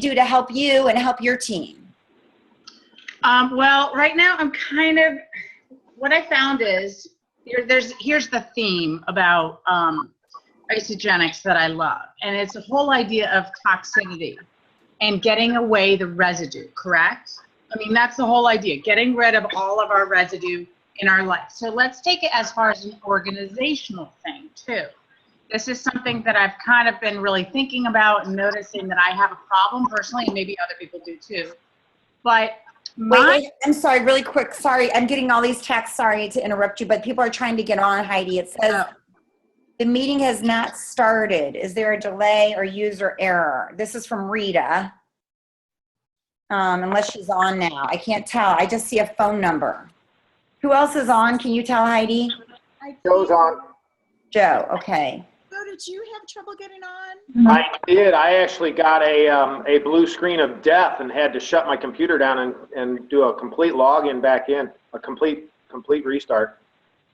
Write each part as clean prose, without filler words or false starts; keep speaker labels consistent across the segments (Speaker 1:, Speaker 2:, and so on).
Speaker 1: do to help you and help your team?
Speaker 2: Well, right now I'm kind of, what I found is here's the theme about isogenics that I love, and it's the whole idea of toxicity and getting away the residue, correct? I mean, that's the whole idea, getting rid of all of our residue in our life. So let's take it as far as an organizational thing too. This is something that I've kind of been really thinking about and noticing that I have a problem personally, and maybe other people do too. But
Speaker 1: Wait, I'm sorry, really quick. Sorry, I'm getting all these texts. Sorry to interrupt you, but people are trying to get on, Heidi. It says, the meeting has not started. Is there a delay or user error? This is from Rita. Unless she's on now. I can't tell. I just see a phone number. Who else is on? Can you tell, Heidi?
Speaker 3: Joe's on.
Speaker 1: Joe, okay.
Speaker 4: Joe, did you have trouble getting on?
Speaker 3: I did. I actually got a blue screen of death and had to shut my computer down and do a complete login back in, a complete restart.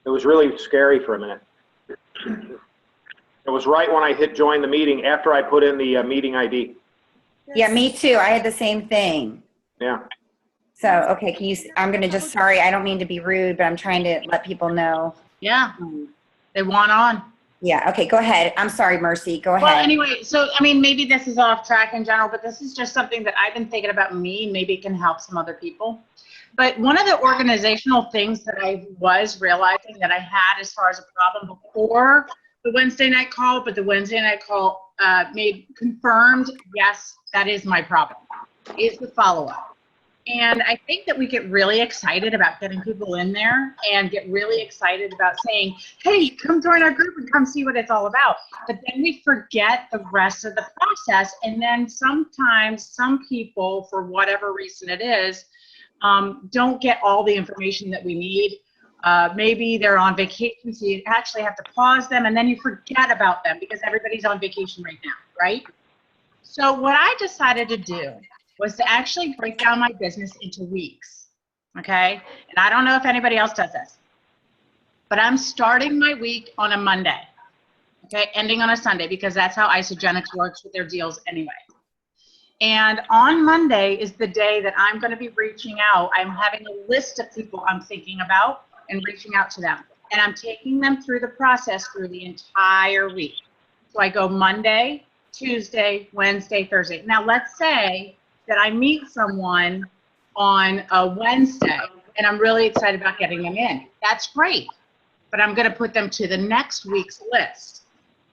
Speaker 3: It was really scary for a minute. It was right when I hit join the meeting after I put in the meeting ID.
Speaker 1: Yeah, me too. I had the same thing.
Speaker 3: Yeah.
Speaker 1: So, okay, can you, I'm going to just, sorry, I don't mean to be rude, but I'm trying to let people know.
Speaker 2: Yeah, they want on.
Speaker 1: Yeah, okay, go ahead. I'm sorry, Mercy, go ahead.
Speaker 2: Well, anyway, so, I mean, maybe this is off track in general, but this is just something that I've been thinking about me, and maybe it can help some other people. But one of the organizational things that I was realizing that I had as far as a problem before the Wednesday night call, but the Wednesday night call confirmed, yes, that is my problem, is the follow-up. And I think that we get really excited about getting people in there and get really excited about saying, hey, come join our group and come see what it's all about. But then we forget the rest of the process. And then sometimes some people, for whatever reason it is, don't get all the information that we need. Maybe they're on vacation, so you actually have to pause them, and then you forget about them because everybody's on vacation right now, right? So what I decided to do was to actually break down my business into weeks, okay? And I don't know if anybody else does this, but I'm starting my week on a Monday, okay? Ending on a Sunday, because that's how Isogenics works with their deals anyway. And on Monday is the day that I'm gonna be reaching out. I'm having a list of people I'm thinking about and reaching out to them. And I'm taking them through the process through the entire week. So I go Monday, Tuesday, Wednesday, Thursday. Now let's say that I meet someone on a Wednesday and I'm really excited about getting them in. That's great, but I'm gonna put them to the next week's list,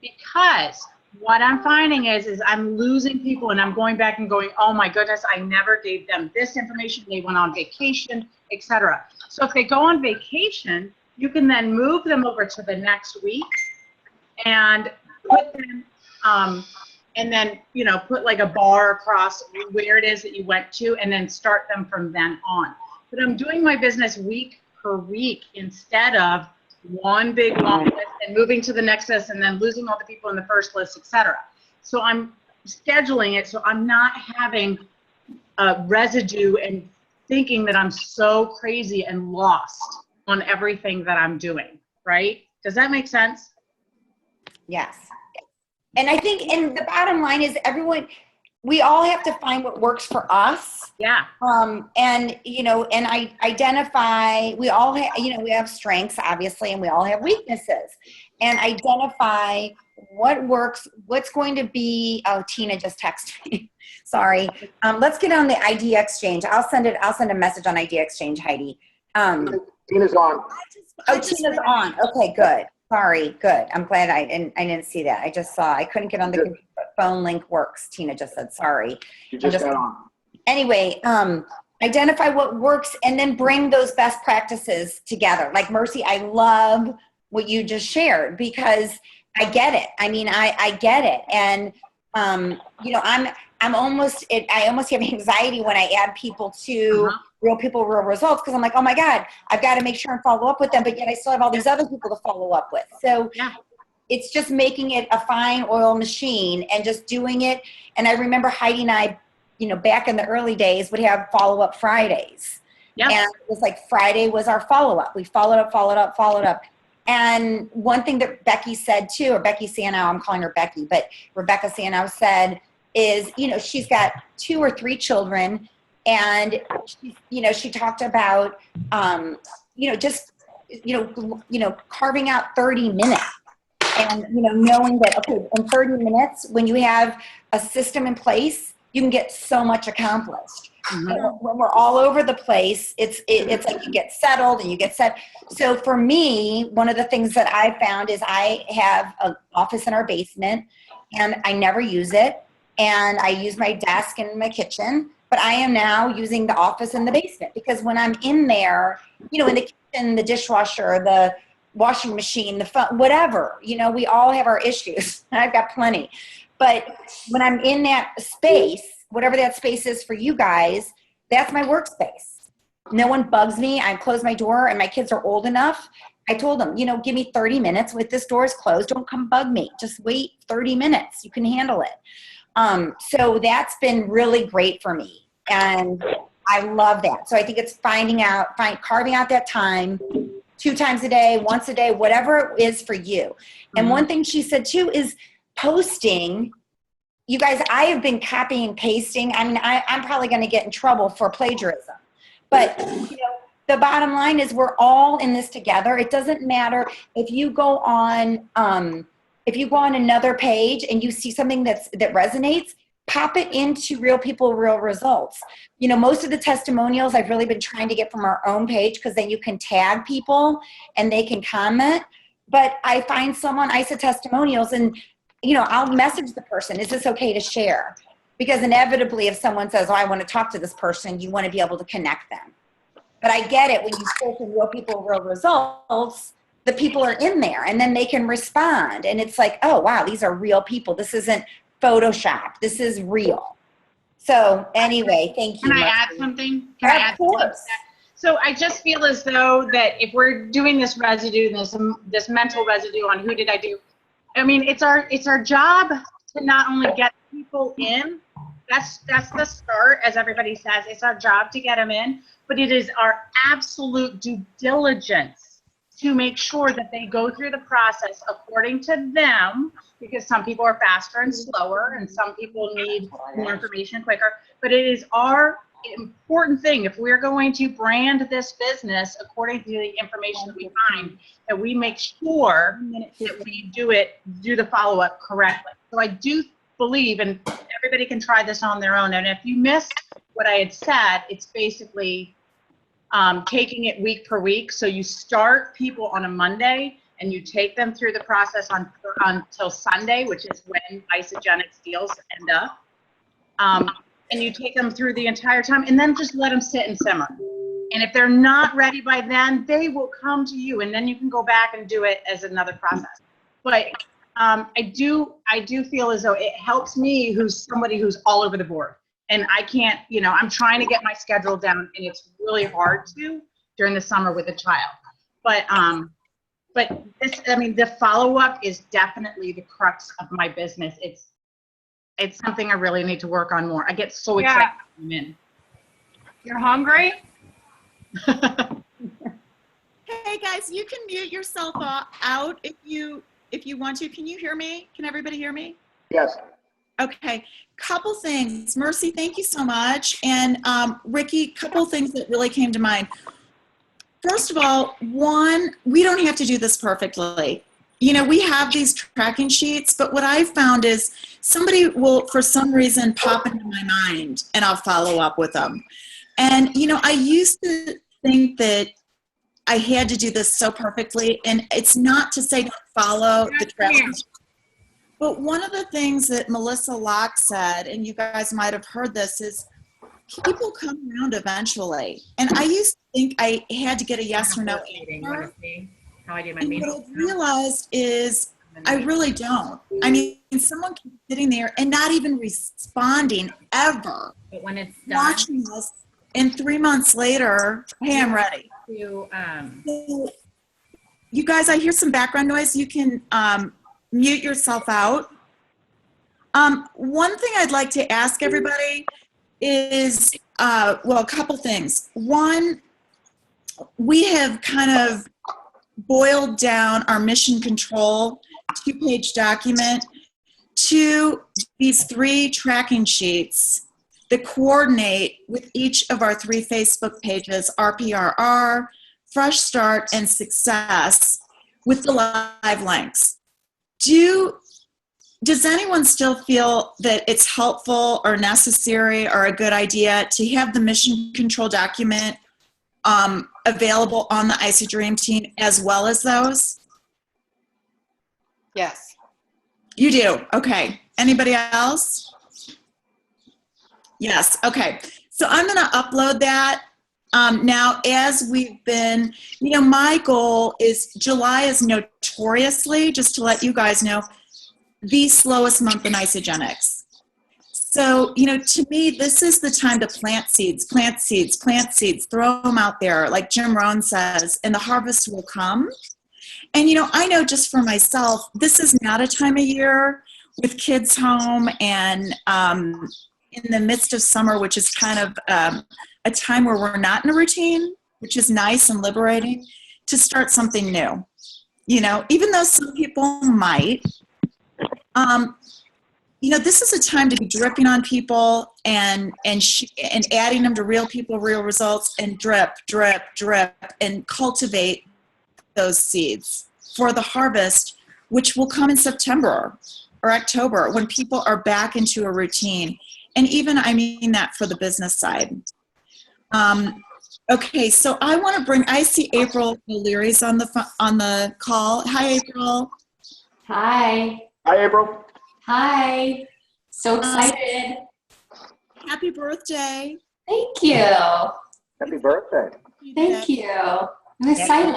Speaker 2: because what I'm finding is I'm losing people, and I'm going back and going, oh my goodness, I never gave them this information, they went on vacation, etc. So if they go on vacation, you can then move them over to the next week and put them, and then, you know, put like a bar across where it is that you went to, and then start them from then on. But I'm doing my business week per week instead of one big long list and moving to the next list and then losing all the people in the first list, etc. So I'm scheduling it so I'm not having residue and thinking that I'm so crazy and lost on everything that I'm doing, right? Does that make sense?
Speaker 1: Yes. And I think, and the bottom line is we all have to find what works for us.
Speaker 2: Yeah.
Speaker 1: And, you know, and I identify, we all have, you know, we have strengths, obviously, and we all have weaknesses. And identify what works, what's going to be, oh, Tina just texted me. Sorry. Let's get on the ID Exchange. I'll send a message on ID Exchange, Heidi.
Speaker 3: Tina's on.
Speaker 1: Tina's on. Okay, good. Sorry, good. I'm glad I didn't see that. I just saw, I couldn't get on the computer, but phone link works. Tina just said, sorry.
Speaker 3: You just got on.
Speaker 1: Anyway, identify what works and then bring those best practices together. Like Mercy, I love what you just shared, because I get it. I mean, I get it. And, you know, I almost have anxiety when I add people to Real People, Real Results, because I'm like, oh my God, I've got to make sure and follow up with them, but yet I still have all these other people to follow up with. So yeah, it's just making it a fine oil machine and just doing it. And I remember Heidi and I, you know, back in the early days, would have follow-up Fridays. Yep. And it was like Friday was our follow-up. We followed up. And one thing that Becky said too, or Becky Sanow, I'm calling her Becky, but Rebecca Sanow said, is, she's got 2 or 3 children, and she talked about, just, carving out 30 minutes and, knowing that, okay, in 30 minutes, when you have a system in place, you can get so much accomplished. When we're all over the place, it's like you get settled and you get set. So for me, one of the things that I found is I have an office in our basement, and I never use it. And I use my desk in my kitchen, but I am now using the office in the basement, because when I'm in there, in the kitchen, the dishwasher, the washing machine, the phone, whatever, we all have our issues. I've got plenty. But when I'm in that space, whatever that space is for you guys, that's my workspace. No one bugs me. I close my door, and my kids are old enough. I told them, give me 30 minutes with this door is closed. Don't come bug me. Just wait 30 minutes. You can handle it. So that's been really great for me. And I love that. So I think it's carving out that time 2 times a day, once a day, whatever it is for you. And one thing she said too is posting. You guys, I have been copying and pasting. I mean, I'm probably going to get in trouble for plagiarism. But, the bottom line is we're all in this together. It doesn't matter if you go on another page and you see something that resonates, pop it into Real People, Real Results. Most of the testimonials I've really been trying to get from our own page, because then you can tag people and they can comment. But I find someone, I said testimonials, and I'll message the person, is this okay to share? Because inevitably if someone says, oh, I want to talk to this person, you want to be able to connect them. But I get it, when you search in Real People, Real Results, the people are in there and then they can respond. And it's like, oh, wow, these are real people. This isn't Photoshop. This is real. So anyway, thank you.
Speaker 2: Can I add something?
Speaker 1: Of course.
Speaker 2: So I just feel as though that if we're doing this residue, this mental residue on who did I do, I mean, it's our job to not only get people in. That's the start, as everybody says. It's our job to get them in, but it is our absolute due diligence to make sure that they go through the process according to them, because some people are faster and slower, and some people need more information quicker. But it is our important thing, if we're going to brand this business according to the information that we find, that we make sure that we do the follow-up correctly. So I do believe, and everybody can try this on their own, and if you missed what I had said, it's basically taking it week per week. So you start people on a Monday and you take them through the process until Sunday, which is when isogenic deals end up. And you take them through the entire time, and then just let them sit and simmer. And if they're not ready by then, they will come to you, and then you can go back and do it as another process. But I do feel as though it helps me, who's somebody who's all over the board. And I can't, I'm trying to get my schedule down, and it's really hard to during the summer with a child. But this, the follow-up is definitely the crux of my business. It's something I really need to work on more. I get so excited when I'm in.
Speaker 5: You're hungry?
Speaker 4: Hey guys, you can mute yourself out if you want to. Can you hear me? Can everybody hear me?
Speaker 3: Yes.
Speaker 4: Okay, couple things. Mercy, thank you so much. And Ricky, couple things that really came to mind. First of all, one, we don't have to do this perfectly. We have these tracking sheets, but what I've found is somebody will, for some reason, pop into my mind, and I'll follow up with them. And, I used to think that I had to do this so perfectly, and it's not to say don't follow the tracking sheet. But one of the things that Melissa Locke said, and you guys might have heard this, is people come around eventually. And I used to think I had to get a yes or no answer.
Speaker 5: How I do my
Speaker 4: And
Speaker 5: meeting.
Speaker 4: what I realized is I really don't. I mean, someone keeps sitting there and not even responding ever,
Speaker 5: But when it's done,
Speaker 4: watching us, and 3 months later, hey, I'm ready. So, you guys, I hear some background noise. You can mute yourself out. One thing I'd like to ask everybody is, a couple things. One, we have kind of boiled down our mission control 2-page document to these 3 tracking sheets that coordinate with each of our 3 Facebook pages, RPRR, Fresh Start, and Success, with the live links. Does anyone still feel that it's helpful or necessary or a good idea to have the mission control document available on the Icy Dream Team as well as those?
Speaker 6: Yes.
Speaker 4: You do? Okay. Anybody else? Yes. Okay. So I'm going to upload that. Now, as we've been, my goal is July is notoriously, just to let you guys know, the slowest month in isogenics. So, to me, this is the time to plant seeds, throw them out there, like Jim Rohn says, and the harvest will come. And, I know just for myself, this is not a time of year with kids home and in the midst of summer, which is kind of a time where we're not in a routine, which is nice and liberating, to start something new. Even though some people might, this is a time to be dripping on people and adding them to real people, real results, and drip, and cultivate those seeds for the harvest, which will come in September or October when people are back into a routine. And even, I mean that for the business side. Okay, so I see April O'Leary's on the call. Hi, April.
Speaker 7: Hi.
Speaker 3: Hi, April.
Speaker 7: Hi. So excited.
Speaker 4: Happy birthday.
Speaker 7: Thank you.
Speaker 3: Happy birthday.
Speaker 7: Thank you. I'm excited.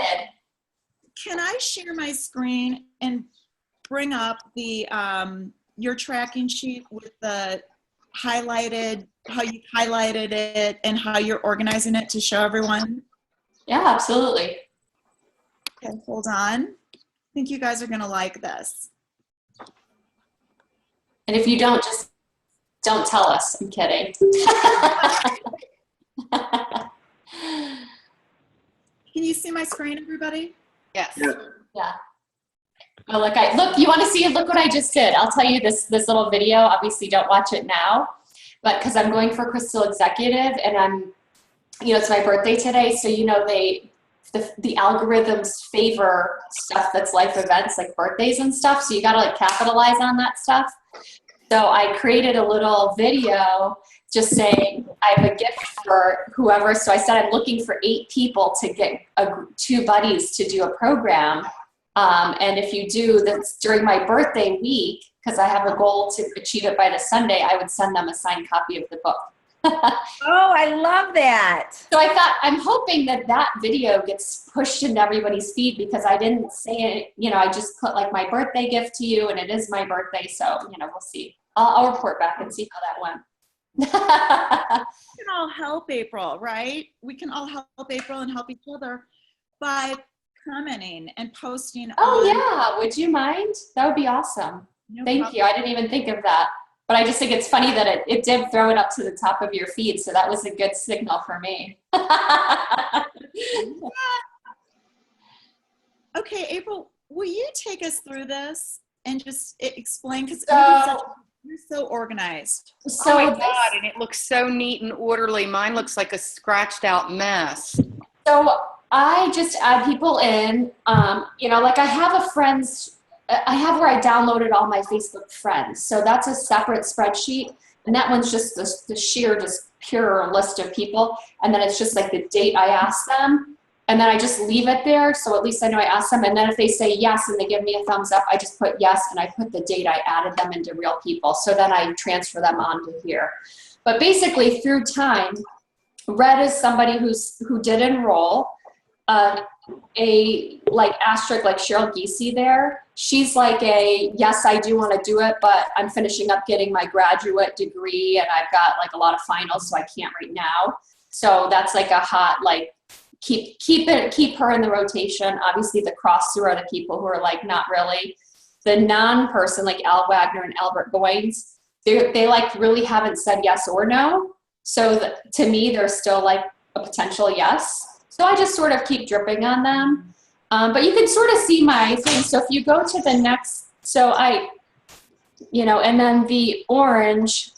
Speaker 4: Can I share my screen and bring up the your tracking sheet with the highlighted, how you highlighted it and how you're organizing it to show everyone?
Speaker 7: Yeah, absolutely.
Speaker 4: Okay, hold on. I think you guys are going to like this.
Speaker 7: And if you don't, just don't tell us. I'm kidding.
Speaker 4: Can you see my screen, everybody?
Speaker 6: Yes.
Speaker 7: Yeah. Oh, look, you want to see it? Look what I just did. I'll tell you this little video. Obviously, don't watch it now, but because I'm going for Crystal Executive and it's my birthday today. So, the algorithms favor stuff that's life events like birthdays and stuff. So you got to capitalize on that stuff. So I created a little video just saying I have a gift for whoever. So I said I'm looking for 8 people to get 2 buddies to do a program. And if you do this during my birthday week, because I have a goal to achieve it by the Sunday, I would send them a signed copy of the book.
Speaker 1: Oh, I love that.
Speaker 7: So I thought, I'm hoping that video gets pushed into everybody's feed because I didn't say it, I just put my birthday gift to you and it is my birthday. So, we'll see. I'll report back and see how that went.
Speaker 4: We can all help April, right? We can all help April and help each other by commenting and posting.
Speaker 7: Oh, yeah. Would you mind? That would be awesome.
Speaker 4: No
Speaker 7: Thank
Speaker 4: problem.
Speaker 7: you. I didn't even think of that. But I just think it's funny that it did throw it up to the top of your feed. So that was a good signal for me.
Speaker 4: Okay, April, will you take us through this and just explain? Because you're so organized.
Speaker 7: So
Speaker 6: Oh my God, and it looks so neat and orderly. Mine looks like a scratched out mess.
Speaker 7: So I just add people in, I have I have where I downloaded all my Facebook friends. So that's a separate spreadsheet. And that one's just the sheer, just pure list of people. And then it's just the date I asked them. And then I just leave it there. So at least I know I asked them. And then if they say yes and they give me a thumbs up, I just put yes. And I put the date I added them into real people. So then I transfer them onto here. But basically through time, Red is somebody who did enroll. Asterisk like Cheryl Giese there. She's yes, I do want to do it, but I'm finishing up getting my graduate degree and I've got a lot of finals, so I can't right now. So that's a hot, keep her in the rotation. Obviously the cross through are the people who are not really. The non-person like Al Wagner and Albert Goines, they really haven't said yes or no. So to me, they're still a potential yes. So I just sort of keep dripping on them. But you can sort of see my thing. So if you go to the next, you know, and then the orange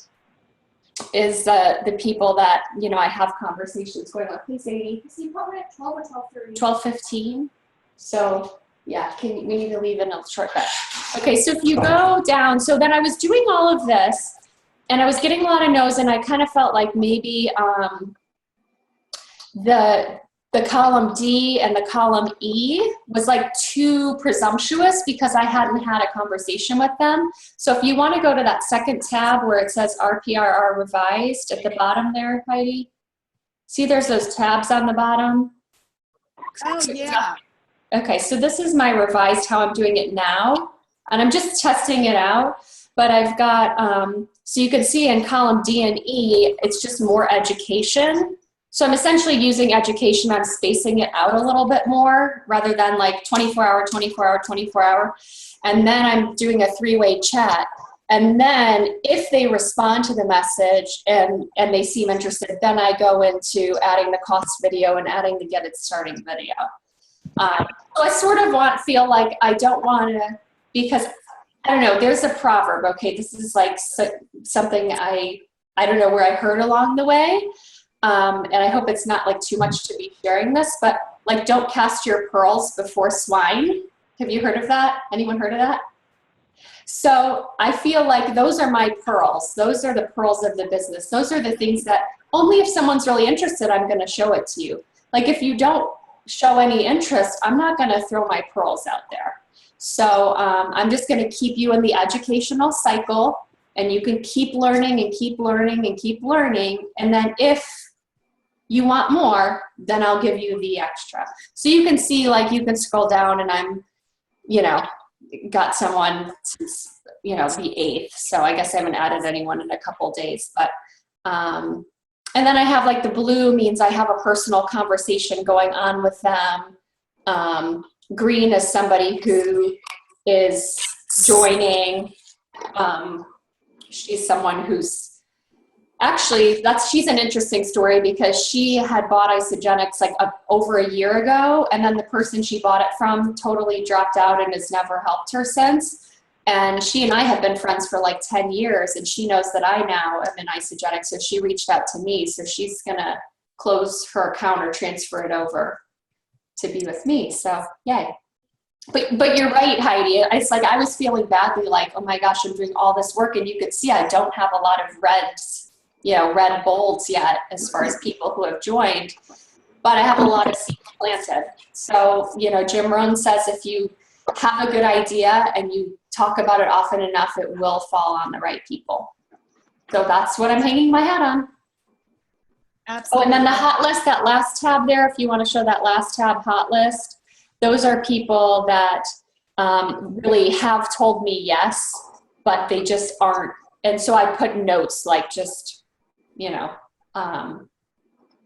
Speaker 7: is the people that, you know, I have conversations going on. Please, Amy, is he probably at 12 or 12:30? 12:15. So yeah, we need to leave in a shortcut. Okay, so if you go down, so then I was doing all of this and I was getting a lot of no's, and I kind of felt like maybe the column D and the column E was like too presumptuous because I hadn't had a conversation with them. So if you want to go to that second tab where it says RPRR revised at the bottom there, Heidi, see there's those tabs on the bottom?
Speaker 4: Oh, yeah.
Speaker 7: Okay, so this is my revised, how I'm doing it now, and I'm just testing it out, but I've got, so you can see in column D and E, it's just more education. So I'm essentially using education, I'm spacing it out a little bit more rather than like 24 hour, 24 hour, 24 hour. And then I'm doing a 3-way chat. And then if they respond to the message and they seem interested, then I go into adding the cost video and adding the get it starting video. So I sort of feel like I don't want to, because I don't know, there's a proverb, okay, this is like something I don't know where I heard along the way. And I hope it's not like too much to be sharing this, but like don't cast your pearls before swine. Have you heard of that? Anyone heard of that? So I feel like those are my pearls. Those are the pearls of the business. Those are the things that only if someone's really interested, I'm going to show it to you. Like if you don't show any interest, I'm not going to throw my pearls out there. So I'm just going to keep you in the educational cycle, and you can keep learning and keep learning and keep learning. And then if you want more, then I'll give you the extra. So you can see, like, you can scroll down, and I'm, you know, got someone since, you know, the 8th. So I guess I haven't added anyone in a couple days, but, and then I have like the blue means I have a personal conversation going on with them. Green is somebody who is joining. She's someone who's actually, she's an interesting story because she had bought Isogenics like over a year ago, and then the person she bought it from totally dropped out and has never helped her since. And she and I have been friends for like 10 years, and she knows that I now am in Isogenics, so she reached out to me. So she's gonna close her account or transfer it over to be with me. So yay. But you're right, Heidi. It's like I was feeling badly, like, oh my gosh, I'm doing all this work, and you could see I don't have a lot of red bolds yet as far as people who have joined, but I have a lot of seeds planted. So, you know, Jim Rohn says if you have a good idea and you talk about it often enough, it will fall on the right people. So that's what I'm hanging my hat on.
Speaker 4: Absolutely.
Speaker 7: Oh, and then the hot list, that last tab there, if you want to show that last tab, hot list, those are people that really have told me yes, but they just aren't. And so I put notes like just, you know,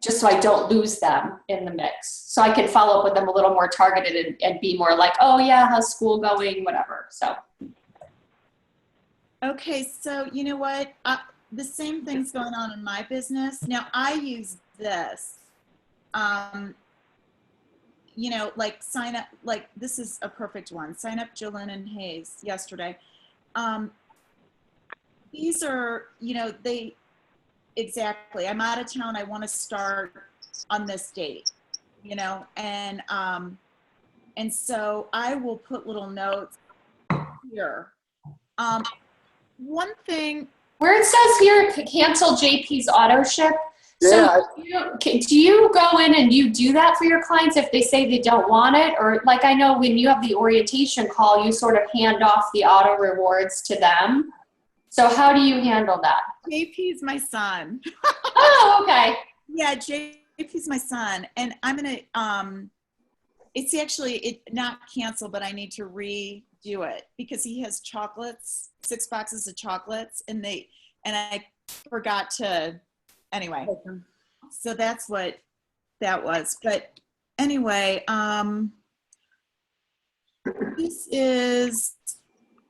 Speaker 7: just so I don't lose them in the mix. So I can follow up with them a little more targeted and be more like, oh yeah, how's school going, whatever. So.
Speaker 4: Okay, so you know what? The same thing's going on in my business. Now I use this, you know, like sign up, like this is a perfect one. Sign up Jolynn and Hayes yesterday. These are, you know, exactly, I'm out of town, I want to start on this date, you know, and so I will put little notes here. One thing
Speaker 7: where it says here, cancel JP's auto ship. So do you go in and you do that for your clients if they say they don't want it? Or like I know when you have the orientation call, you sort of hand off the auto rewards to them. So how do you handle that?
Speaker 4: JP's my son.
Speaker 7: Oh, okay.
Speaker 4: Yeah, JP's my son. And I'm going to, it's actually not cancel, but I need to redo it because he has chocolates, 6 boxes of chocolates, and I forgot to, anyway. So that's what that was. But anyway, this is,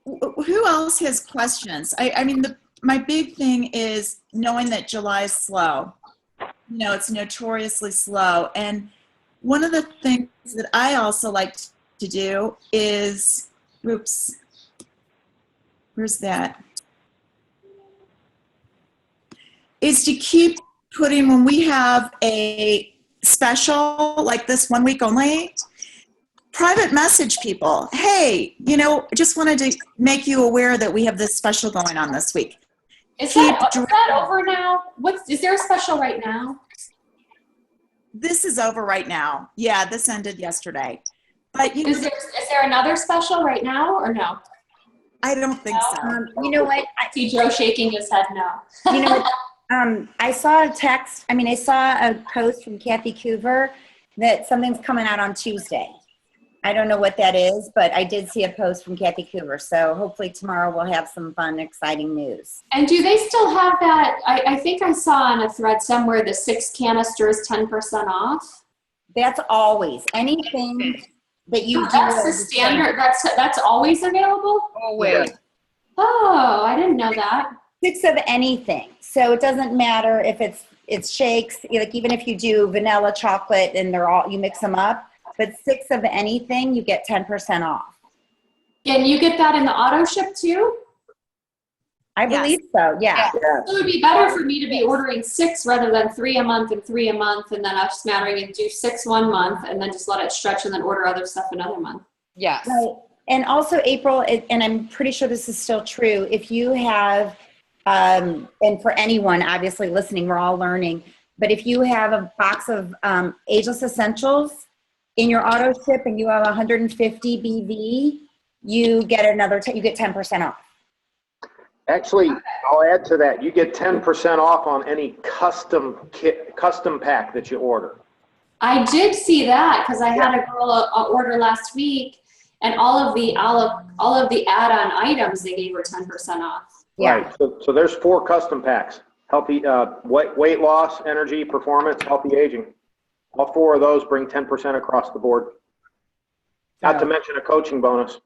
Speaker 4: who else has questions? I mean, my big thing is knowing that July is slow. You know, it's notoriously slow. And one of the things that I also like to do is, where's that? Is to keep putting, when we have a special like this 1 week only, private message people. Hey, just wanted to make you aware that we have this special going on this week.
Speaker 7: Is that over now? Is there a special right now?
Speaker 4: This is over right now. Yeah, this ended yesterday. But
Speaker 7: Is there another special right now or no?
Speaker 4: I don't think so.
Speaker 1: You know what?
Speaker 7: See Joe shaking his head no.
Speaker 1: You know what? I saw I saw a post from Kathy Coover that something's coming out on Tuesday. I don't know what that is, but I did see a post from Kathy Coover. So hopefully tomorrow we'll have some fun, exciting news.
Speaker 7: And do they still have that? I think I saw on a thread somewhere the 6 canisters 10% off.
Speaker 1: That's always anything that you do.
Speaker 7: That's the standard. That's always available?
Speaker 6: Always.
Speaker 7: Oh, I didn't know that.
Speaker 1: 6 of anything. So it doesn't matter if it's shakes, like even if you do vanilla, chocolate, and you mix them up, but 6 of anything, you get 10% off.
Speaker 7: And you get that in the auto ship too?
Speaker 1: I believe so, yeah.
Speaker 7: So it would be better for me to be ordering 6 rather than 3 a month and 3 a month, and then I'm smattering and do 6 1 month and then just let it stretch and then order other stuff another month.
Speaker 6: Yes.
Speaker 1: Right. And also April, and I'm pretty sure this is still true, if you have, and for anyone obviously listening, we're all learning, but if you have a box of Ageless Essentials in your auto ship and you have 150 BV, you get 10% off.
Speaker 3: Actually, I'll add to that. You get 10% off on any custom pack that you order.
Speaker 7: I did see that because I had a girl order last week, and all of the add-on items they gave her 10% off.
Speaker 1: Yeah.
Speaker 3: Right. So there's 4 custom packs: healthy weight loss, energy, performance, healthy aging. All 4 of those bring 10% across the board. Not to mention a coaching bonus.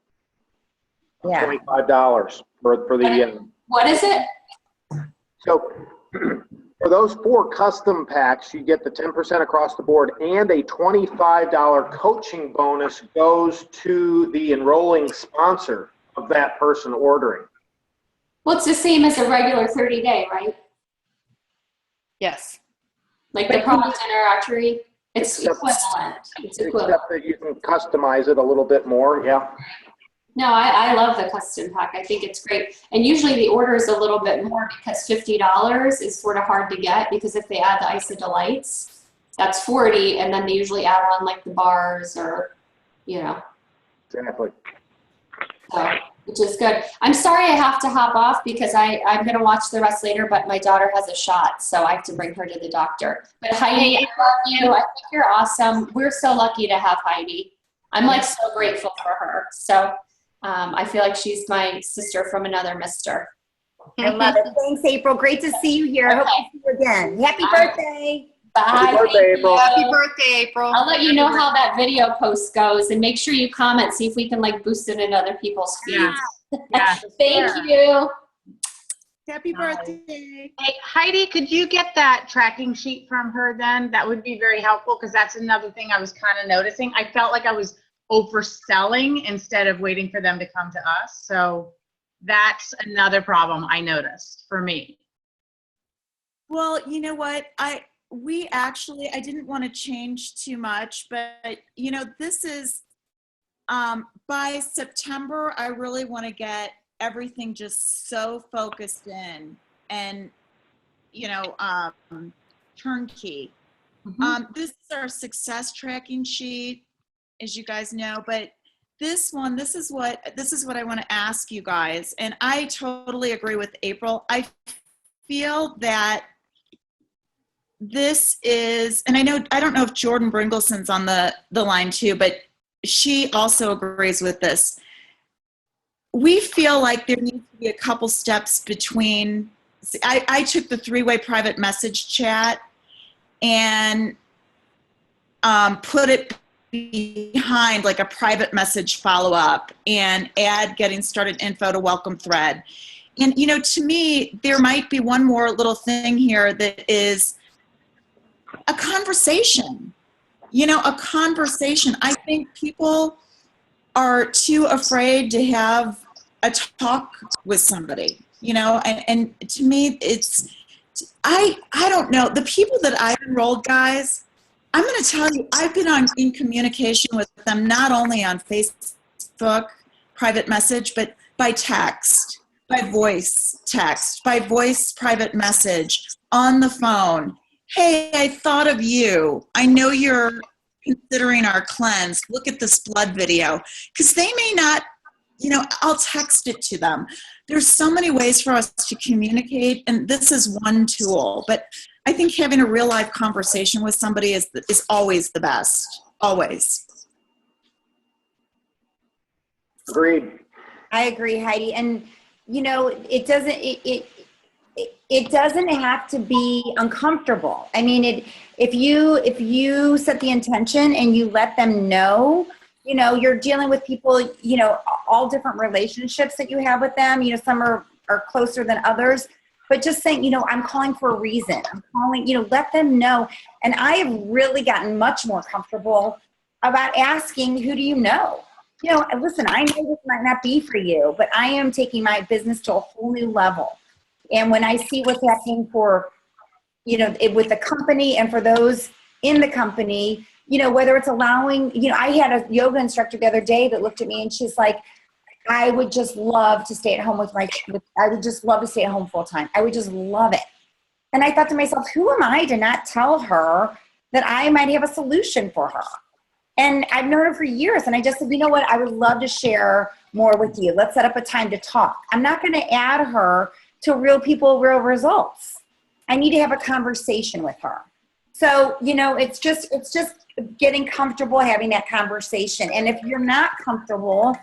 Speaker 1: Yeah.
Speaker 3: $25 for the.
Speaker 7: What is it?
Speaker 3: So for those 4 custom packs, you get the 10% across the board, and a $25 coaching bonus goes to the enrolling sponsor of that person ordering.
Speaker 7: Well, it's the same as a regular 30-day, right?
Speaker 6: Yes.
Speaker 7: Like the product introductory. It's
Speaker 3: Except-
Speaker 7: equivalent. It's equivalent.
Speaker 3: Except that you can customize it a little bit more, yeah.
Speaker 7: No, I love the custom pack. I think it's great. And usually the order is a little bit more because $50 is sort of hard to get, because if they add the Ice of Delights, that's $40, and then they usually add on like the bars or,
Speaker 3: Exactly.
Speaker 7: so, which is good. I'm sorry I have to hop off because I'm going to watch the rest later, but my daughter has a shot, so I have to bring her to the doctor. But Heidi, I love you. I think you're awesome. We're so lucky to have Heidi. I'm like so grateful for her. So I feel like she's my sister from another mister.
Speaker 1: I love it. Thanks, April. Great to see you here. I hope to see you again. Happy birthday.
Speaker 7: Bye.
Speaker 3: Happy birthday,
Speaker 7: Thank
Speaker 3: April.
Speaker 7: you.
Speaker 6: Happy birthday, April.
Speaker 7: I'll let you know how that video post goes, and make sure you comment, see if we can like boost it in other people's feeds.
Speaker 2: Yeah.
Speaker 7: Thank you.
Speaker 4: Happy birthday.
Speaker 2: Hey, Heidi, could you get that tracking sheet from her then? That would be very helpful, because that's another thing I was kind of noticing. I felt like I was overselling instead of waiting for them to come to us. So that's another problem I noticed for me.
Speaker 4: Well, you know what? I didn't want to change too much, but this is, by September, I really want to get everything just so focused in and, turnkey. This is our success tracking sheet, as you guys know, but this is what I want to ask you guys. And I totally agree with April. I feel that this is, and I don't know if Jordan Bringelson's on the line too, but she also agrees with this. We feel like there needs to be a couple steps between, I took the 3-way private message chat and put it behind like a private message follow-up and add getting started info to welcome thread. And, to me, there might be one more little thing here that is a conversation. A conversation. I think people are too afraid to have a talk with somebody, you know, and to me, I don't know. The people that I've enrolled, guys, I'm going to tell you, I've been in communication with them, not only on Facebook, private message, but by text, by voice text, by voice private message, on the phone. Hey, I thought of you. I know you're considering our cleanse. Look at this blood video. Because they may not, you know, I'll text it to them. There's so many ways for us to communicate, and this is one tool. But I think having a real life conversation with somebody is always the best. Always.
Speaker 3: Agreed.
Speaker 1: I agree, Heidi. And you know, it doesn't have to be uncomfortable. I mean, if you set the intention and you let them know, you know, you're dealing with people, you know, all different relationships that you have with them. You know, some are closer than others, but just saying, you know, I'm calling for a reason. I'm calling, you know, let them know. And I have really gotten much more comfortable about asking, who do you know? You know, listen, I know this might not be for you, but I am taking my business to a whole new level. And when I see what's happening for, you know, with the company and for those in the company, you know, whether it's allowing, you know, I had a yoga instructor the other day that looked at me and she's like, I would just love to stay at home I would just love to stay at home full time. I would just love it. And I thought to myself, who am I to not tell her that I might have a solution for her? And I've known her for years. And I just said, you know what? I would love to share more with you. Let's set up a time to talk. I'm not going to add her to Real People, Real Results. I need to have a conversation with her. So, you know, it's just getting comfortable having that conversation. And if you're not comfortable,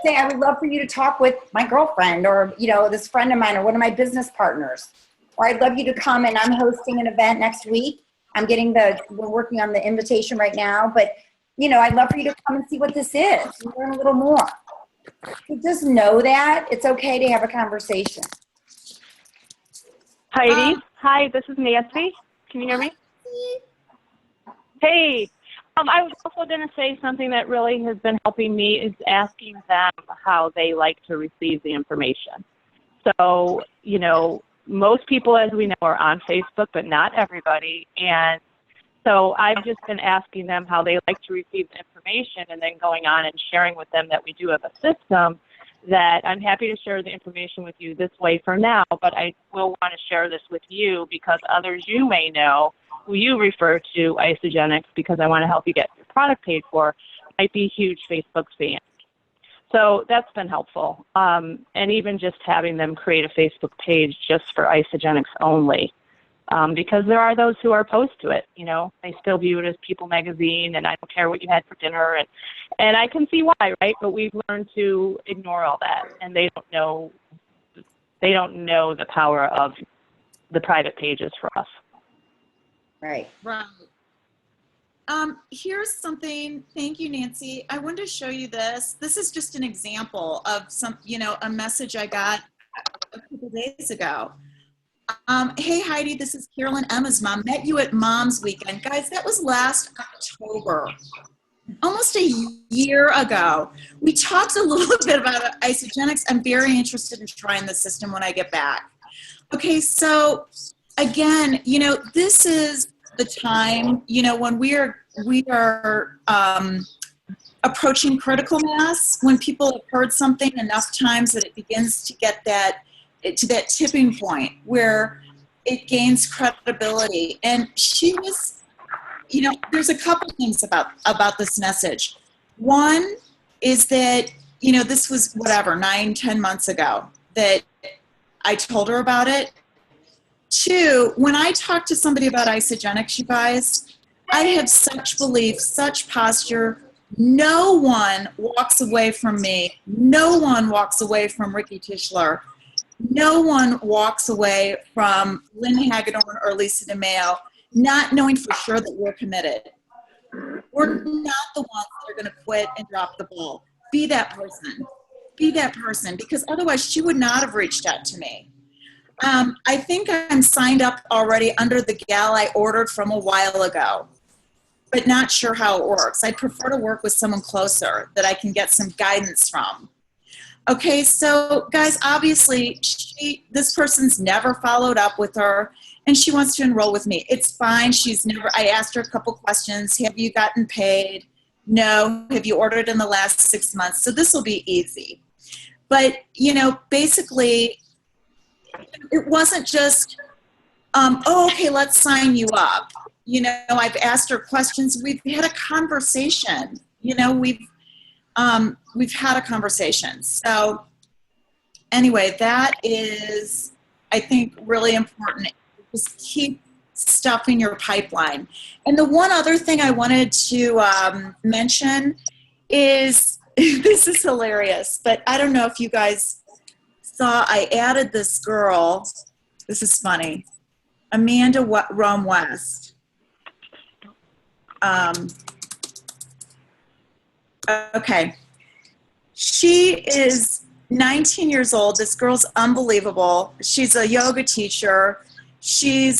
Speaker 1: say, I would love for you to talk with my girlfriend or, you know, this friend of mine or one of my business partners. Or I'd love you to come, and I'm hosting an event next week. We're working on the invitation right now, but you know, I'd love for you to come and see what this is, learn a little more. You just know that it's okay to have a conversation.
Speaker 8: Heidi, hi, this is Nancy. Can you hear me? Hey, I was also going to say something that really has been helping me is asking them how they like to receive the information. So, you know, most people, as we know, are on Facebook, but not everybody. And so I've just been asking them how they like to receive the information and then going on and sharing with them that we do have a system that I'm happy to share the information with you this way for now, but I will want to share this with you because others you may know who you refer to Isogenics because I want to help you get your product paid for might be huge Facebook fans. So that's been helpful. And even just having them create a Facebook page just for Isogenics only. Because there are those who are opposed to it, you know, they still view it as People magazine and I don't care what you had for dinner and I can see why, right? But we've learned to ignore all that and they don't know the power of the private pages for us.
Speaker 1: Right.
Speaker 4: Right. Here's something, thank you, Nancy. I wanted to show you this. This is just an example of a message I got a couple days ago. Hey, Heidi, this is Carolyn, Emma's mom. Met you at Mom's Weekend. Guys, that was last October, almost a year ago. We talked a little bit about Isogenics. I'm very interested in trying the system when I get back. Okay, so again, you know, this is the time, you know, when we are approaching critical mass, when people have heard something enough times that it begins to get to that tipping point where it gains credibility. And she was, you know, there's a couple things about this message. One is that, you know, this was 9-10 months ago that I told her about it. Two, when I talk to somebody about Isogenics, you guys, I have such belief, such posture. No one walks away from me. No one walks away from Ricky Tischler. No one walks away from Lynn Hagedorn or Lisa DeMeo not knowing for sure that we're committed. We're not the ones that are going to quit and drop the ball. Be that person. Be that person, because otherwise she would not have reached out to me. I think I'm signed up already under the gal I ordered from a while ago, but not sure how it works. I'd prefer to work with someone closer that I can get some guidance from. Okay, so guys, obviously this person's never followed up with her and she wants to enroll with me. It's fine. I asked her a couple questions. Have you gotten paid? No. Have you ordered in the last 6 months? So this will be easy. But, basically it wasn't just, okay, let's sign you up. I've asked her questions. We've had a conversation. We've had a conversation. So anyway, that is, I think, really important. Just keep stuff in your pipeline. And the one other thing I wanted to mention is, this is hilarious, but I don't know if you guys saw, I added this girl. This is funny. Amanda Rome West. Okay. She is 19 years old. This girl's unbelievable. She's a yoga teacher. She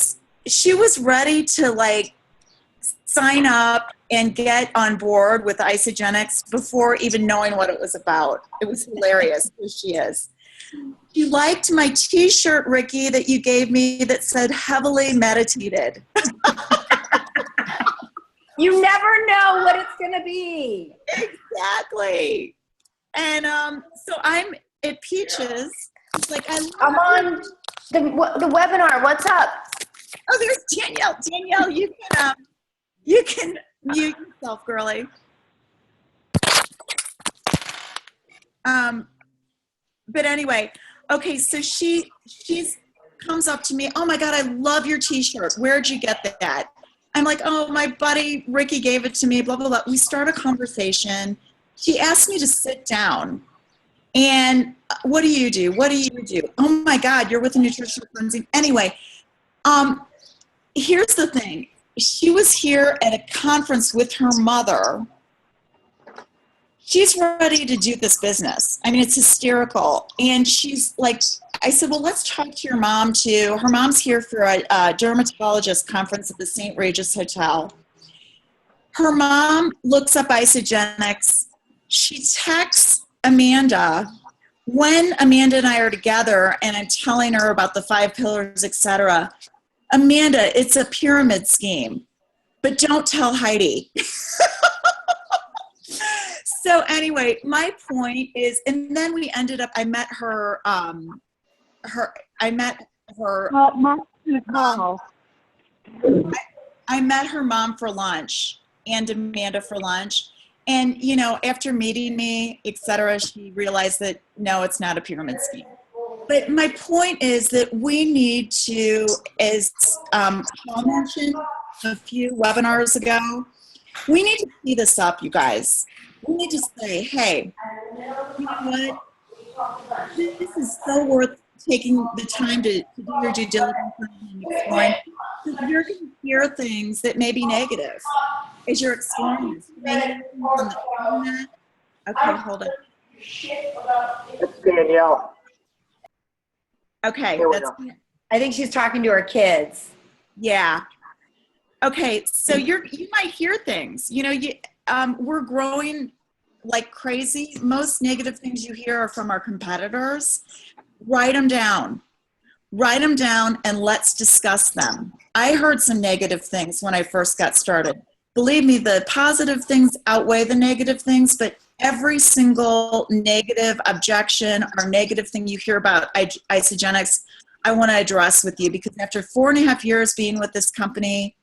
Speaker 4: was ready to sign up and get on board with Isagenix before even knowing what it was about. It was hilarious who she is. You liked my t-shirt, Ricky, that you gave me that said heavily meditated.
Speaker 1: You never know what it's going to be.
Speaker 4: Exactly. And so I'm at Peaches.
Speaker 1: I'm on the webinar. What's up?
Speaker 4: Oh, there's Danielle. Danielle, you can mute yourself, girly. But anyway, okay, so she comes up to me. Oh my God, I love your t-shirt. Where'd you get that? I'm like, oh, my buddy Ricky gave it to me, blah, blah, blah. We start a conversation. She asked me to sit down. And what do you do? What do you do? Oh my God, you're with a nutritional cleansing. Anyway, here's the thing. She was here at a conference with her mother. She's ready to do this business. I mean, it's hysterical. And she's like, I said, well, let's talk to your mom too. Her mom's here for a dermatologist conference at the St. Regis Hotel. Her mom looks up Isagenix. She texts Amanda when Amanda and I are together and I'm telling her about the 5 pillars, etc. Amanda, it's a pyramid scheme, but don't tell Heidi. So anyway, my point is, and then we ended up, I met her mom. I met her mom for lunch and Amanda for lunch. And, after meeting me, et cetera, she realized that, no, it's not a pyramid scheme. But my point is that we need to, as Paul mentioned a few webinars ago, we need to see this up, you guys. We need to say, hey, you know what? This is so worth taking the time to do your due diligence and exploring. You're going to hear things that may be negative as you're exploring this. You may hear things on the internet. Okay, hold on.
Speaker 3: It's Danielle.
Speaker 4: Okay,
Speaker 1: I think she's talking to her kids.
Speaker 4: yeah. Okay, so you might hear things. We're growing like crazy. Most negative things you hear are from our competitors. Write them down. Write them down and let's discuss them. I heard some negative things when I first got started. Believe me, the positive things outweigh the negative things, but every single negative objection or negative thing you hear about Isagenix, I want to address with you, because after 4.5 years being with this company,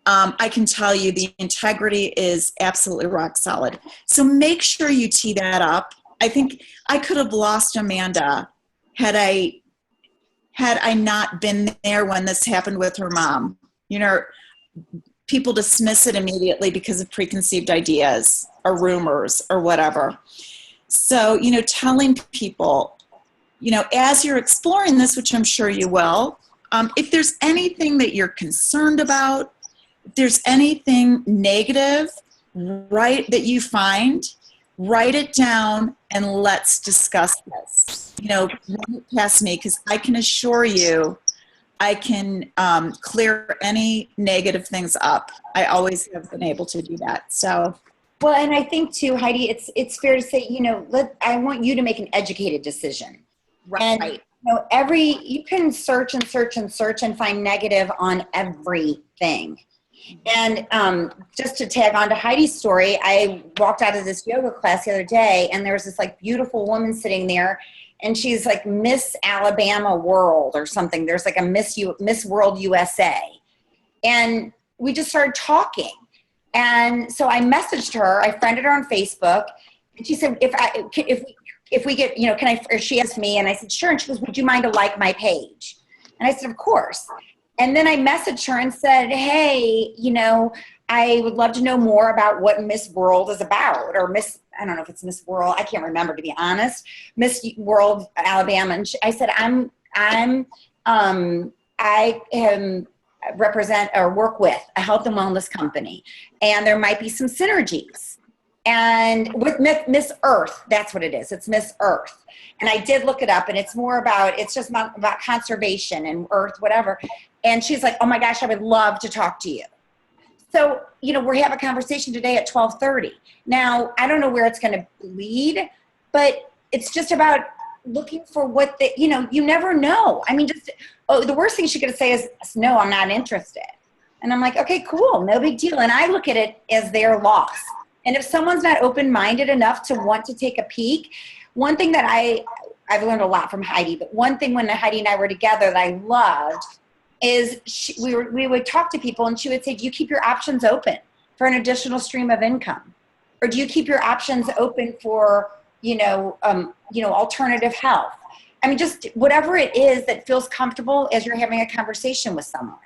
Speaker 4: I can tell you the integrity is absolutely rock solid. So make sure you tee that up. I think I could have lost Amanda had I not been there when this happened with her mom. People dismiss it immediately because of preconceived ideas or rumors or whatever. So, telling people, as you're exploring this, which I'm sure you will, if there's anything that you're concerned about, if there's anything negative, that you find, write it down and let's discuss this. Run it past me, because I can assure you I can clear any negative things up. I always have been able to do that. So
Speaker 1: Well, and I think too, Heidi, it's fair to say, I want you to make an educated decision. And
Speaker 4: Right.
Speaker 1: you can search and search and search and find negative on everything. And just to tag on to Heidi's story, I walked out of this yoga class the other day, and there was this like beautiful woman sitting there, and she's like Miss Alabama World or something. There's like a Miss World USA, and we just started talking. And so I messaged her. I friended her on Facebook, and she said, if we get, can I? Or she asked me, and I said sure. And she goes, would you mind to like my page? And I said, of course. And then I messaged her and said, hey, I would love to know more about what Miss World is about, or I don't know if it's Miss World. I can't remember, to be honest. Miss World Alabama. And I said, I am represent or work with a health and wellness company, and there might be some synergies. And with Miss Earth, that's what it is. It's Miss Earth. And I did look it up, and it's just about conservation and earth, whatever. And she's like, oh my gosh, I would love to talk to you. So, we're having a conversation today at 12:30. Now, I don't know where it's going to lead, but it's just about looking for what you never know. I mean, the worst thing she could say is, no, I'm not interested. And I'm like, okay, cool, no big deal. And I look at it as their loss. And if someone's not open-minded enough to want to take a peek, one thing that I've learned a lot from Heidi, but one thing when Heidi and I were together that I loved is we would talk to people, and she would say, do you keep your options open for an additional stream of income? Or do you keep your options open for, alternative health? I mean, just whatever it is that feels comfortable as you're having a conversation with someone.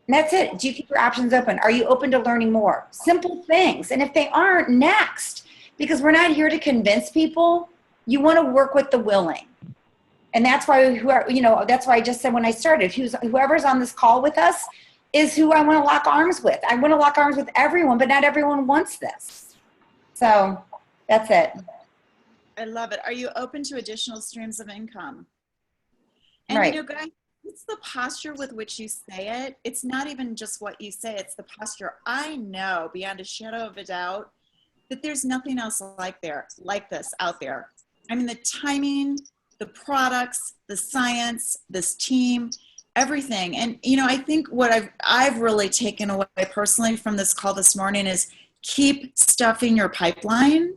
Speaker 1: And that's it. Do you keep your options open? Are you open to learning more? Simple things. And if they aren't, next. Because we're not here to convince people. You want to work with the willing. And that's why that's why I just said when I started, whoever's on this call with us is who I want to lock arms with. I want to lock arms with everyone, but not everyone wants this. So that's it.
Speaker 4: I love it. Are you open to additional streams of income? And
Speaker 1: Right.
Speaker 4: guys, it's the posture with which you say it. It's not even just what you say, it's the posture. I know beyond a shadow of a doubt that there's nothing else like this out there. I mean, the timing, the products, the science, this team, everything. And, I think what I've really taken away personally from this call this morning is keep stuffing your pipeline.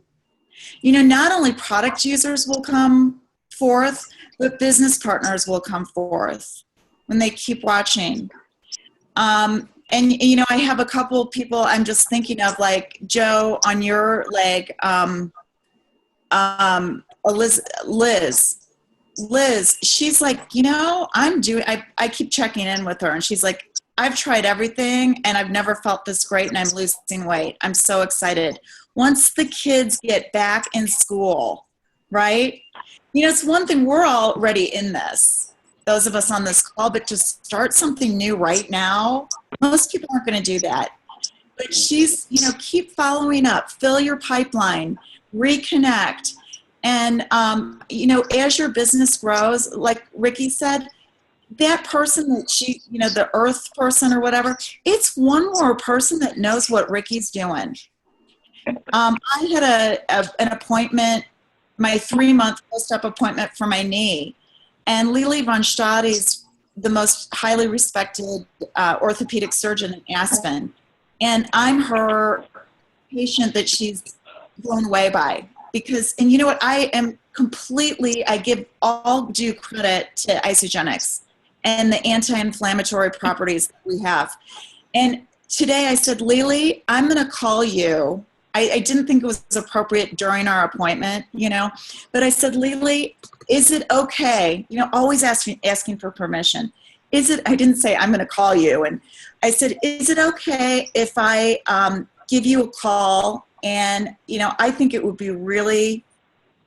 Speaker 4: Not only product users will come forth, but business partners will come forth when they keep watching. And, I have a couple of people I'm just thinking of, like Joe on your leg, Liz, she's like, I keep checking in with her, and she's like, I've tried everything and I've never felt this great, and I'm losing weight. I'm so excited. Once the kids get back in school, right? It's one thing, we're already in this, those of us on this call, but to start something new right now, most people aren't going to do that. But she's, keep following up, fill your pipeline, reconnect. And, as your business grows, like Ricky said, that person that the earth person or whatever, it's one more person that knows what Ricky's doing. I had an appointment, my 3-month post-op appointment for my knee. And Lili von Stadt's the most highly respected orthopedic surgeon in Aspen. And I'm her patient that she's blown away by. Because, and you know what, I give all due credit to Isagenix and the anti-inflammatory properties that we have. And today I said, Lili, I'm going to call you. I didn't think it was appropriate during our appointment, but I said, Lili, is it okay? Always asking for permission. I didn't say I'm going to call you. And I said, is it okay if I give you a call? And, I think it would be really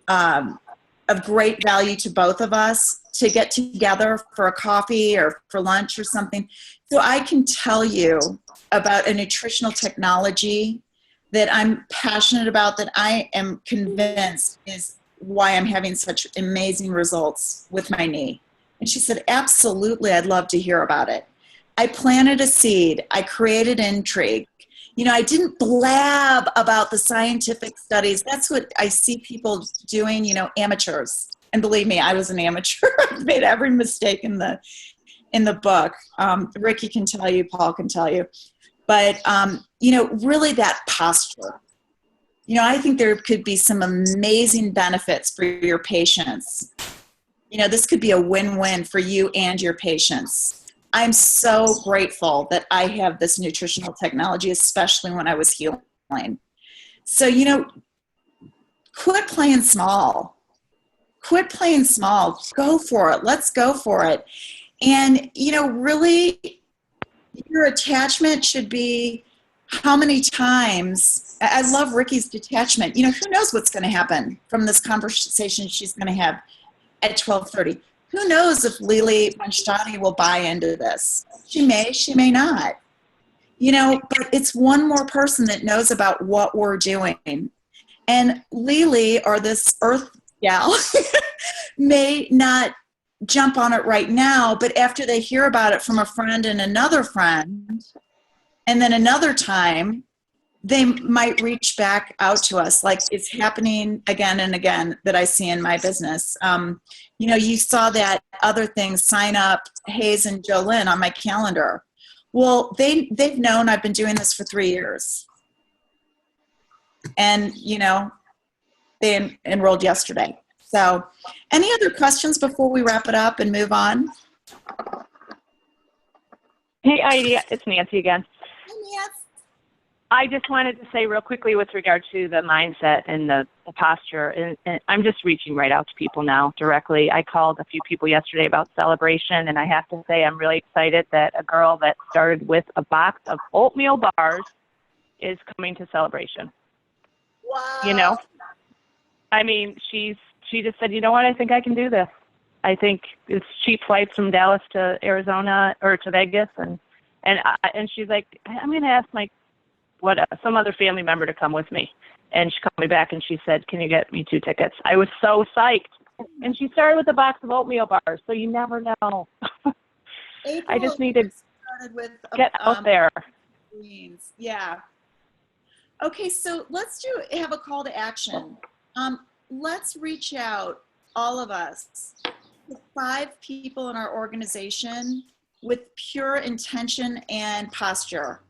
Speaker 4: of great value to both of us to get together for a coffee or for lunch or something. So I can tell you about a nutritional technology that I'm passionate about, that I am convinced is why I'm having such amazing results with my knee. And she said, absolutely, I'd love to hear about it. I planted a seed. I created intrigue. I didn't blab about the scientific studies. That's what I see people doing, amateurs. And believe me, I was an amateur. I made every mistake in the book. Ricky can tell you, Paul can tell you. But, really that posture. I think there could be some amazing benefits for your patients. This could be a win-win for you and your patients. I'm so grateful that I have this nutritional technology, especially when I was healing. So, quit playing small. Quit playing small. Go for it. Let's go for it. And, really, your attachment should be how many times. I love Ricky's detachment. Who knows what's going to happen from this conversation she's going to have at 12:30. Who knows if Lily Manstadi will buy into this? She may not. But it's one more person that knows about what we're doing. And Lily, or this Earth gal, may not jump on it right now, but after they hear about it from a friend and another friend, and then another time, they might reach back out to us, like it's happening again and again that I see in my business. You saw that other thing, sign up Hayes and Jolynn on my calendar. Well, they've known I've been doing this for 3 years. And, they enrolled yesterday. So any other questions before we wrap it up and move on?
Speaker 8: Hey, Heidi, it's Nancy again.
Speaker 4: Hey, Nancy.
Speaker 8: I just wanted to say real quickly with regard to the mindset and the posture, and I'm just reaching right out to people now directly. I called a few people yesterday about Celebration, and I have to say I'm really excited that a girl that started with a box of oatmeal bars is coming to Celebration.
Speaker 4: Wow.
Speaker 8: I mean, she just said, you know what, I think I can do this. I think it's cheap flights from Dallas to Arizona or to Vegas, and she's like, I'm going to ask some other family member to come with me. And she called me back and she said, can you get me 2 tickets? I was so psyched. And she started with a box of oatmeal bars, so you never know. I just need to get out there.
Speaker 4: Greens. Yeah. Okay, so let's have a call to action. Let's reach out, all of us, to 5 people in our organization with pure intention and posture.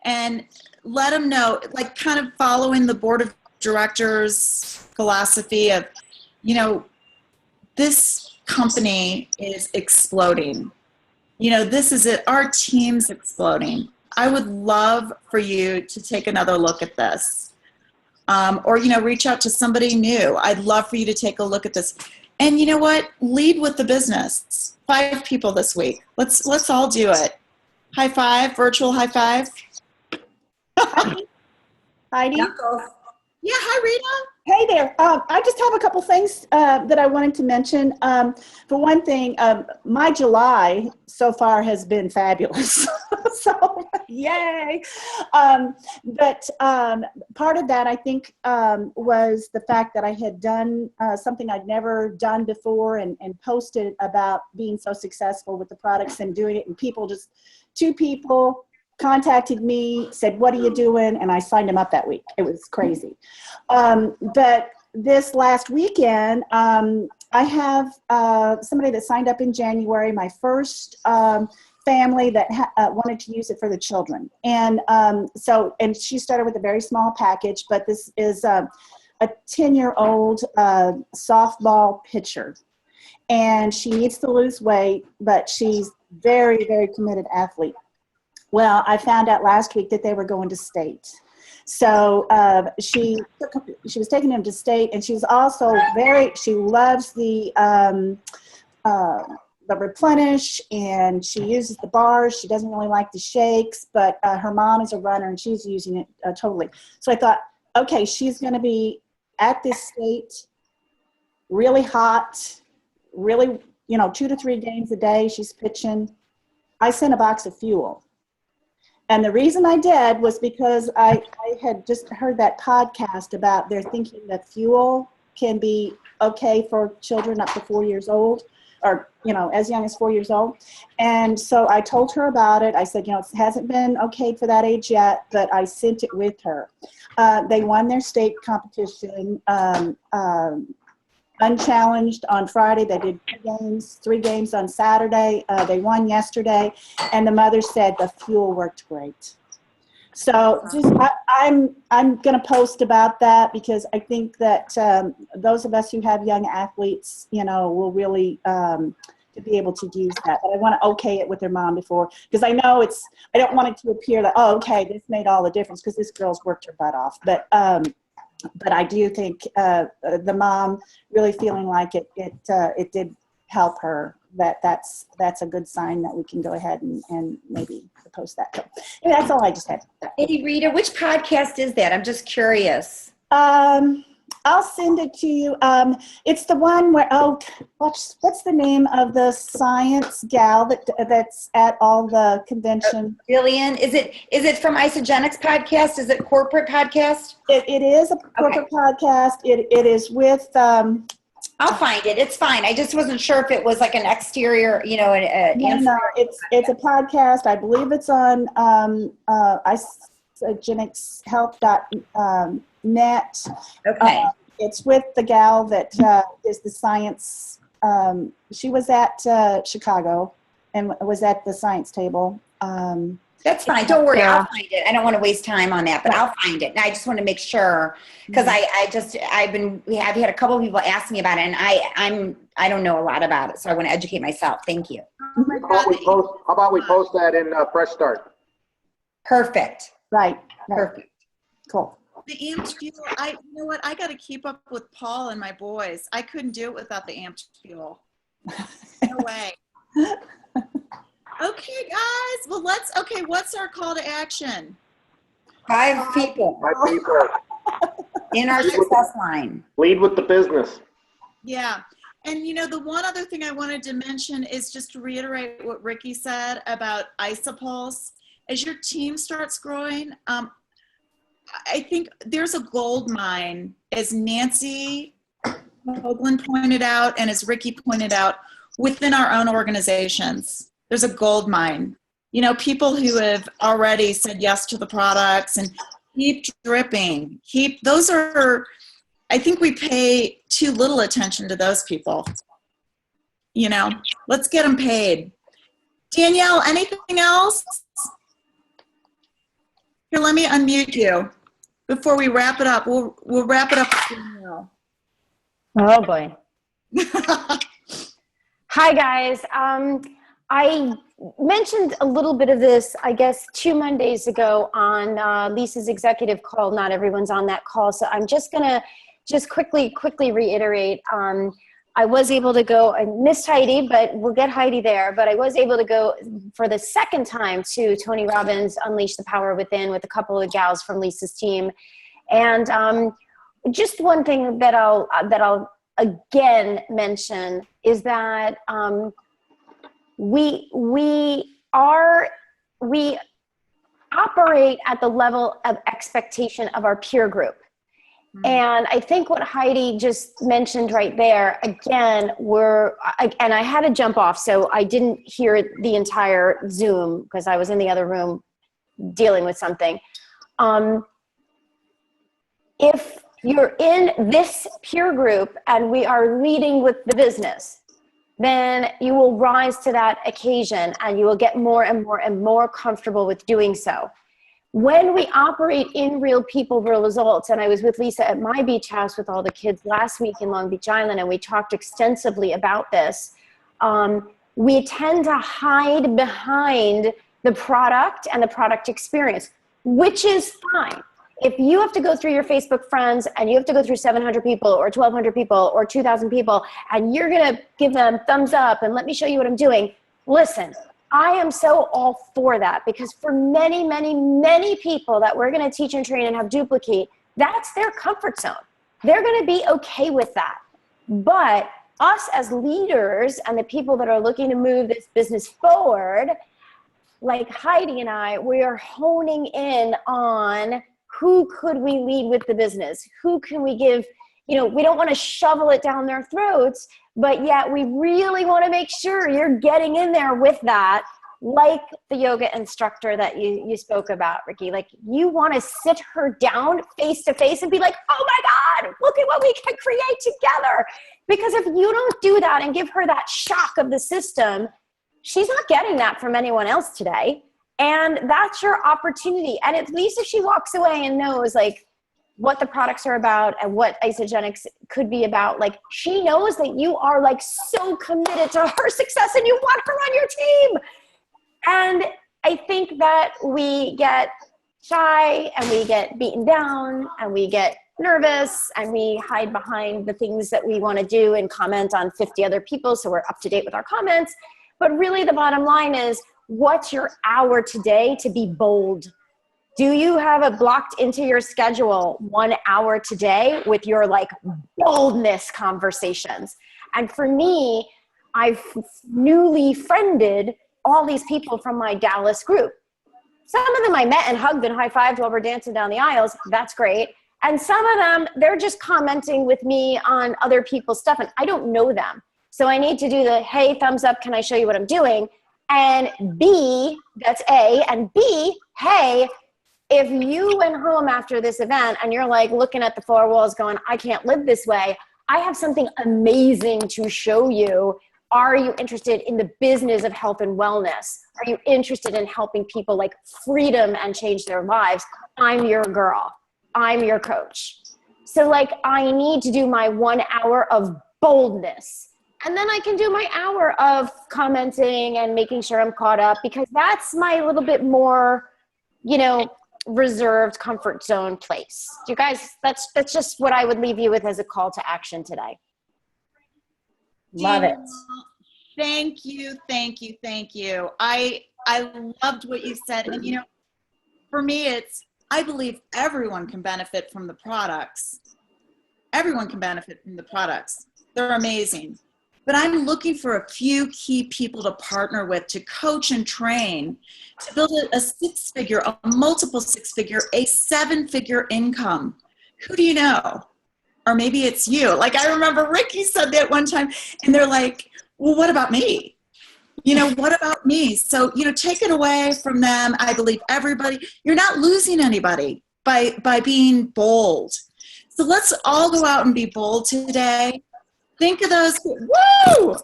Speaker 4: And let them know, like kind of following the board of directors philosophy of, this company is exploding. This is it. Our team's exploding. I would love for you to take another look at this. Or, reach out to somebody new. I'd love for you to take a look at this. And you know what? Lead with the business. 5 people this week. Let's all do it. High five, virtual high five.
Speaker 9: Heidi?
Speaker 4: Yeah, hi, Rita.
Speaker 9: Hey there. I just have a couple things that I wanted to mention. For one thing, my July so far has been fabulous. So, yay. But part of that, I think, was the fact that I had done something I'd never done before and posted about being so successful with the products and doing it. And 2 people contacted me, said, what are you doing? And I signed them up that week. It was crazy. But this last weekend, I have somebody that signed up in January, my first family that wanted to use it for the children. And and she started with a very small package, but this is a 10-year-old softball pitcher. And she needs to lose weight, but she's very, very committed athlete. Well, I found out last week that they were going to state. So she was taking them to state, and she's also she loves the Replenish, and she uses the bars. She doesn't really like the shakes, but her mom is a runner, and she's using it totally. So I thought, okay, she's going to be at this state, really hot, really, 2 to 3 games a day she's pitching. I sent a box of fuel. And the reason I did was because I had just heard that podcast about they're thinking that fuel can be okay for children up to 4 years old. or, as young as 4 years old. And so I told her about it. I said, it hasn't been okayed for that age yet, but I sent it with her. They won their state competition unchallenged on Friday. They did 3 games on Saturday. They won yesterday. And the mother said the fuel worked great. So I'm going to post about that, because I think that those of us who have young athletes, will really to be able to use that. But I want to okay it with their mom before, because I know I don't want it to appear that, oh, okay, this made all the difference because this girl's worked her butt off. But I do think the mom really feeling like it did help her, that's a good sign that we can go ahead and maybe post that. So anyway, that's all I just had.
Speaker 1: Hey, Rita, which podcast is that? I'm just curious.
Speaker 9: I'll send it to you. It's the one where, what's the name of the science gal that's at all the convention?
Speaker 1: Jillian, is it from Isogenics podcast? Is it corporate podcast?
Speaker 9: It is a corporate podcast. It is with,
Speaker 1: I'll find it. It's fine. I just wasn't sure if it was like an exterior,
Speaker 9: no, it's a podcast. I believe it's on isogenicshealth.net.
Speaker 1: Okay.
Speaker 9: It's with the gal that is the science. She was at Chicago and was at the science table.
Speaker 1: That's fine. Don't worry. I'll find it. I don't want to waste time on that, but I'll find it. And I just want to make sure, because I've had a couple of people ask me about it, and I don't know a lot about it, so I want to educate myself. Thank you.
Speaker 4: Oh my God.
Speaker 3: How about we post that in Press Start?
Speaker 1: Perfect.
Speaker 9: Right.
Speaker 1: Perfect.
Speaker 9: Cool.
Speaker 4: The amped fuel, you know what? I got to keep up with Paul and my boys. I couldn't do it without the amped fuel. No way. Okay, guys. Well, what's our call to action?
Speaker 1: 5 people
Speaker 3: 5 people.
Speaker 1: in our success line.
Speaker 3: Lead with the business.
Speaker 4: Yeah. And, the one other thing I wanted to mention is just to reiterate what Ricky said about Isopulse. As your team starts growing, I think there's a gold mine, as Nancy Hoagland pointed out and as Ricky pointed out, within our own organizations. There's a gold mine. People who have already said yes to the products and keep dripping. I think we pay too little attention to those people. Let's get them paid. Danielle, anything else? Here, let me unmute you before we wrap it up. We'll wrap it up with Danielle.
Speaker 10: Oh boy. Hi guys. I mentioned a little bit of this, I guess, 2 Mondays ago on Lisa's executive call. Not everyone's on that call, so I'm just gonna quickly reiterate. I was able to go, I missed Heidi, but we'll get Heidi there, but I was able to go for the second time to Tony Robbins' Unleash the Power Within with a couple of gals from Lisa's team. And just one thing that I'll again mention is that we operate at the level of expectation of our peer group. And I think what Heidi just mentioned right there, again, and I had to jump off, so I didn't hear the entire Zoom because I was in the other room dealing with something. If you're in this peer group and we are leading with the business, then you will rise to that occasion and you will get more and more and more comfortable with doing so. When we operate in real people, real results, and I was with Lisa at my beach house with all the kids last week in Long Beach Island, and we talked extensively about this, we tend to hide behind the product and the product experience, which is fine. If you have to go through your Facebook friends and you have to go through 700 people or 1,200 people or 2,000 people, and you're going to give them thumbs up and let me show you what I'm doing, listen. I am so all for that, because for many, many, many people that we're going to teach and train and have duplicate, that's their comfort zone. They're going to be okay with that. But us as leaders and the people that are looking to move this business forward, like Heidi and I, we are honing in on who could we lead with the business? Who can we give you know, we don't want to shovel it down their throats, but yet we really want to make sure you're getting in there with that, like the yoga instructor that you spoke about, Ricky. Like, you want to sit her down face to face and be like, oh my God, look at what we can create together. Because if you don't do that and give her that shock of the system, she's not getting that from anyone else today. And that's your opportunity. And at least if she walks away and knows like what the products are about and what Isogenics could be about, like, she knows that you are like so committed to her success and you want her on your team. And I think that we get shy and we get beaten down and we get nervous and we hide behind the things that we want to do and comment on 50 other people so we're up to date with our comments. But really the bottom line is, what's your hour today to be bold? Do you have it blocked into your schedule 1 hour today with your like boldness conversations? And for me, I've newly friended all these people from my Dallas group. Some of them I met and hugged and high-fived while we're dancing down the aisles. That's great. And some of them, they're just commenting with me on other people's stuff, and I don't know them. So I need to do the, hey, thumbs up, can I show you what I'm doing? And B, that's A, and B, hey, if you went home after this event and you're like looking at the four walls going, I can't live this way, I have something amazing to show you. Are you interested in the business of health and wellness? Are you interested in helping people like freedom and change their lives? I'm your girl. I'm your coach. So like, I need to do my 1 hour of boldness. And then I can do my hour of commenting and making sure I'm caught up, because that's my little bit more, you know, reserved comfort zone place. You guys, that's just what I would leave you with as a call to action today. Love it.
Speaker 4: Thank you, thank you, thank you. I loved what you said. And you know, for me, it's, I believe everyone can benefit from the products. Everyone can benefit from the products. They're amazing. But I'm looking for a few key people to partner with, to coach and train, to build a six-figure, a multiple six-figure, a seven-figure income. Who do you know? Or maybe it's you. Like, I remember Ricky said that one time, and they're like, well, what about me? You know, what about me? So, you know, take it away from them. I believe everybody, you're not losing anybody by being bold. So let's all go out and be bold today. Think of those, woo!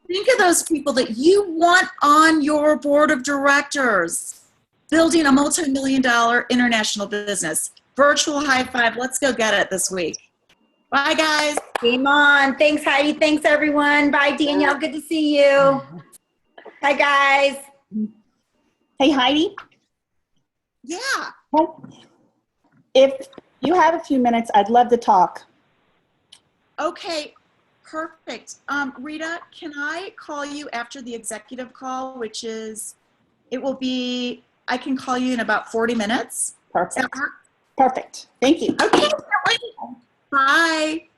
Speaker 4: Think of those people that you want on your board of directors, building a multi-million-dollar international business. Virtual high five. Let's go get it this week. Bye, guys.
Speaker 1: Game on. Thanks, Heidi. Thanks, everyone. Bye, Danielle. Good to see you. Bye, guys.
Speaker 9: Hey, Heidi.
Speaker 4: Yeah.
Speaker 9: If you have a few minutes, I'd love to talk.
Speaker 4: Okay. Perfect. Rita, can I call you after the executive call, which is, it will be, I can call you in about 40 minutes.
Speaker 9: Perfect. Perfect. Thank you.
Speaker 4: Okay. Bye.